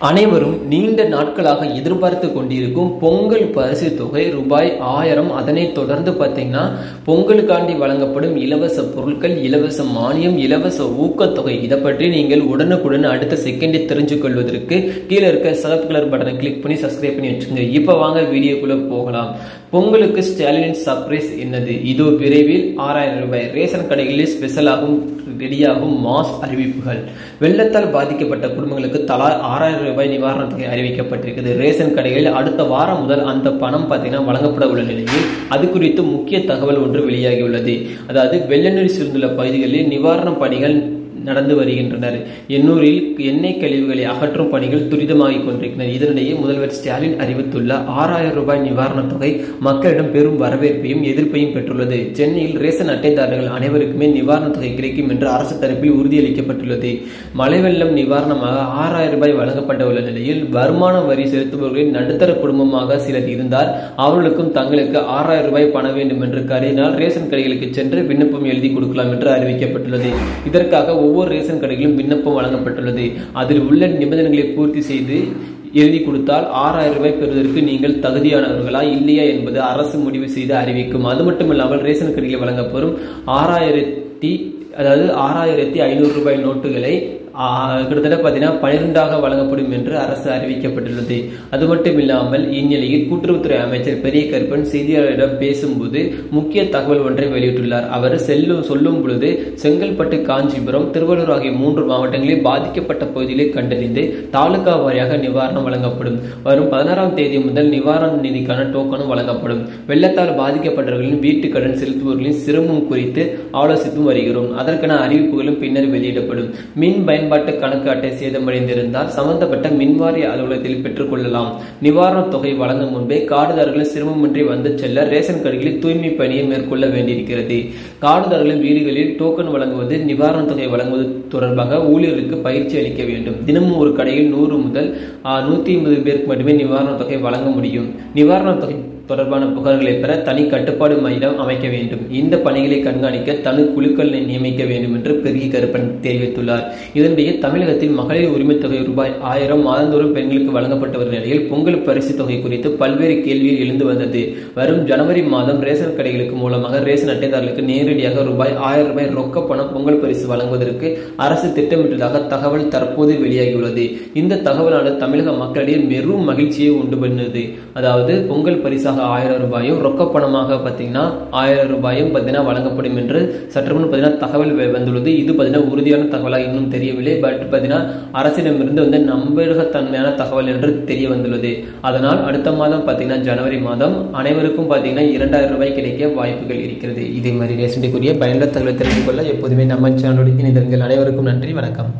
அனைவரும் நீண்ட நாட்களாக எதிர்பார்த்து கொண்டிருக்கும் பொங்கல் பரிசு தொகை ரூபாய் 1000. அதனைத் தொடர்ந்து பார்த்தீங்கன்னா பொங்கலுக்காண்டி வழங்கப்படும் இலவச பொருட்கள், இலவச மானியம், இலவச ஊக்கத்தொகை இதை பற்றி நீங்கள் உடனுக்குடன் அடுத்த செகண்டை தெரிஞ்சு கொள்வதற்கு கீழே இருக்க சிவப்பு கலர் பட்டனை கிளிக் பண்ணி சப்ஸ்கிரைப் பண்ணி வச்சுக்கோங்க. இப்போ வாங்க வீடியோக்குள்ள போகலாம். பொங்கலுக்கு ஸ்டாலினின் சர்ப்ரைஸ் என்னது? இதோ விரைவில் 6000 ரூபாய் ரேஷன் கடைகளில் ஸ்பெஷலாகும் ரெடியாகும் மாஸ் அறிவிப்புகள். வெள்ளத்தால் பாதிக்கப்பட்ட குடும்பங்களுக்கு தலா 6000 ரூபாய் நிவாரணத் தொகை அறிவிக்கப்பட்டிருக்கிறது. ரேஷன் கடைகளில் அடுத்த வாரம் முதல் அந்த பணம் பார்த்தீங்கன்னா வழங்கப்பட உள்ள நிலையில் அது குறித்து முக்கிய தகவல் ஒன்று வெளியாகியுள்ளது. அதாவது வெள்ள நீர் சூழ்ந்துள்ள பகுதிகளில் நிவாரணப் பணிகள் நடந்து வருகின்றனர். எண்ணூரில் எண்ணெய் கழிவுகளை அகற்றும் பணிகள் துரிதமாகிக் கொண்டிருக்கின்றன. இதனிடையே முதல்வர் ஸ்டாலின் அறிவித்துள்ள 6000 ரூபாய் நிவாரணத் தொகை மக்களிடம் பெரும் வரவேற்பையும் எதிர்ப்பையும் பெற்றுள்ளது. சென்னையில் ரேஷன் அட்டைதாரர்கள் அனைவருக்குமே நிவாரணத் தொகை கிடைக்கும் என்று அரசு தரப்பில் உறுதியளிக்கப்பட்டுள்ளது. மழை வெள்ளம் நிவாரணமாக 6000 ரூபாய் வழங்கப்பட உள்ள நிலையில் வருமான வரி செலுத்துபவர்களின் நடுத்தர குடும்பமாக சிலர் இருந்தார். அவர்களுக்கும் தங்களுக்கு 6000 ரூபாய் பண வேண்டும் என்று கருதினால் ரேஷன் கடைகளுக்கு சென்று விண்ணப்பம் எழுதி கொடுக்கலாம் என்று அறிவிக்கப்பட்டுள்ளது. இதற்காக ஒவ்வொரு ரேஷன் கடைகளிலும் விண்ணப்பம் வழங்கப்பட்டுள்ளது. அதில் உள்ள நிபந்தனைகளை பூர்த்தி செய்து எழுதி கொடுத்தால் 6000 ரூபாய் பெறுவதற்கு நீங்கள் தகுதியானவர்களா இல்லையா என்பது அரசு முடிவு செய்து அறிவிக்கும். அது மட்டுமில்லாமல் ரேஷன் கடையில் வழங்கப்படும் 6500 ரூபாய் நோட்டுகளை கிட்டத்தட்ட பார்த்தீங்கன்னா 12ஆக வழங்கப்படும் என்று அரசு அறிவிக்கப்பட்டுள்ளது. அது மட்டும் இல்லாமல் இந்நிலையில் கூட்டுறவுத்துறை அமைச்சர் பெரிய கருப்பன் செய்தியாளரிடம் பேசும்போது முக்கிய தகவல் ஒன்றை வெளியிட்டுள்ளார். அவர் சொல்லும் பொழுது செங்கல்பட்டு, காஞ்சிபுரம், திருவள்ளூர் ஆகிய 3 மாவட்டங்களில் பாதிக்கப்பட்ட பகுதிகளை கண்டறிந்து தாலுகா வாரியாக நிவாரணம் வழங்கப்படும். வரும் 16ஆம் தேதி முதல் நிவாரண நிதிக்கான டோக்கனும் வழங்கப்படும். வெள்ளத்தால் பாதிக்கப்பட்டவர்களின் வீட்டு கடன் செலுத்துபவர்களின் சிரமம் குறித்து ஆலோசித்து வருகிறோம். அதற்கான அறிவிப்புகளும் பின்னர் வெளியிடப்படும். மின் பயன்பாட்டு கணக்கு அட்டை சேதமடைந்திருந்தால் சம்பந்தப்பட்ட மின்வாரிய அலுவலகத்தில் பெற்றுக் கொள்ளலாம். நிவாரணத் தொகை வழங்கும் முன்பே கார்டுதாரர்கள் சிரமமின்றி வந்து செல்ல ரேஷன் கடைகளில் தூய்மை பணியை மேற்கொள்ள வேண்டியிருக்கிறது. கார்டுதாரர்களின் வீடுகளில் டோக்கன் வழங்குவது, நிவாரணத் தொகை வழங்குவது தொடர்பாக ஊழியர்களுக்கு பயிற்சி அளிக்க வேண்டும். தினமும் ஒரு கடையில் 100 முதல் 150 பேருக்கு மட்டுமே நிவாரணத் தொகை வழங்க முடியும். நிவாரணத் தொகை தொடர்பான புகார்களை பெற தனி கட்டுப்பாடு மையம் அமைக்க வேண்டும். இந்த பணிகளை கண்காணிக்க தனி குழுக்களை நியமிக்க வேண்டும் என்று பெரிய கருப்பன் தெரிவித்துள்ளார். இதனிடையே தமிழகத்தில் மகளிர் உரிமைத் தொகை ரூபாய் 1000 மாதந்தோறும் பெண்களுக்கு வழங்கப்பட்டு வரும் நிலையில் பொங்கல் பரிசு தொகை குறித்து பல்வேறு கேள்விகள் எழுந்து வந்தது. வரும் ஜனவரி மாதம் ரேஷன் கடைகளுக்கு மூலமாக ரேஷன் அட்டைதாரர்களுக்கு நேரடியாக ரூபாய் 1000 ரூபாய் ரொக்க பணம் பொங்கல் பரிசு வழங்குவதற்கு அரசு திட்டமிட்டதாக தகவல் தற்போது வெளியாகியுள்ளது. இந்த தகவலானது தமிழக மக்களிடையே பெரும் மகிழ்ச்சியை உண்டு பண்ணது. அதாவது பொங்கல் பரிசாக 1000 ரூபாயும் ரொக்க பணமாக பார்த்தீங்கன்னா 1000 ரூபாயும் பார்த்தீங்கன்னா வழங்கப்படும் என்று சற்று முன் பார்த்தீங்கன்னா தகவல் வந்துள்ளது. இது பார்த்தீங்கன்னா உறுதியான தகவலாக இன்னும் தெரியவில்லை. பட் பார்த்தீங்கன்னா அரசிடமிருந்து வந்து நம்பகத்தன்மையான தகவல் என்று தெரிய வந்துள்ளது. அதனால் அடுத்த மாதம் பார்த்தீங்கன்னா ஜனவரி மாதம் அனைவருக்கும் பார்த்தீங்கன்னா 2000 ரூபாய் கிடைக்க வாய்ப்புகள் இருக்கிறது. இதே மாதிரி ரேஷனுக்குரிய பயனுள்ள தகவலை தெரிந்து கொள்ள எப்போதுமே நம்ம சேனலோடு இணைந்திருங்கள். அனைவருக்கும் நன்றி, வணக்கம்.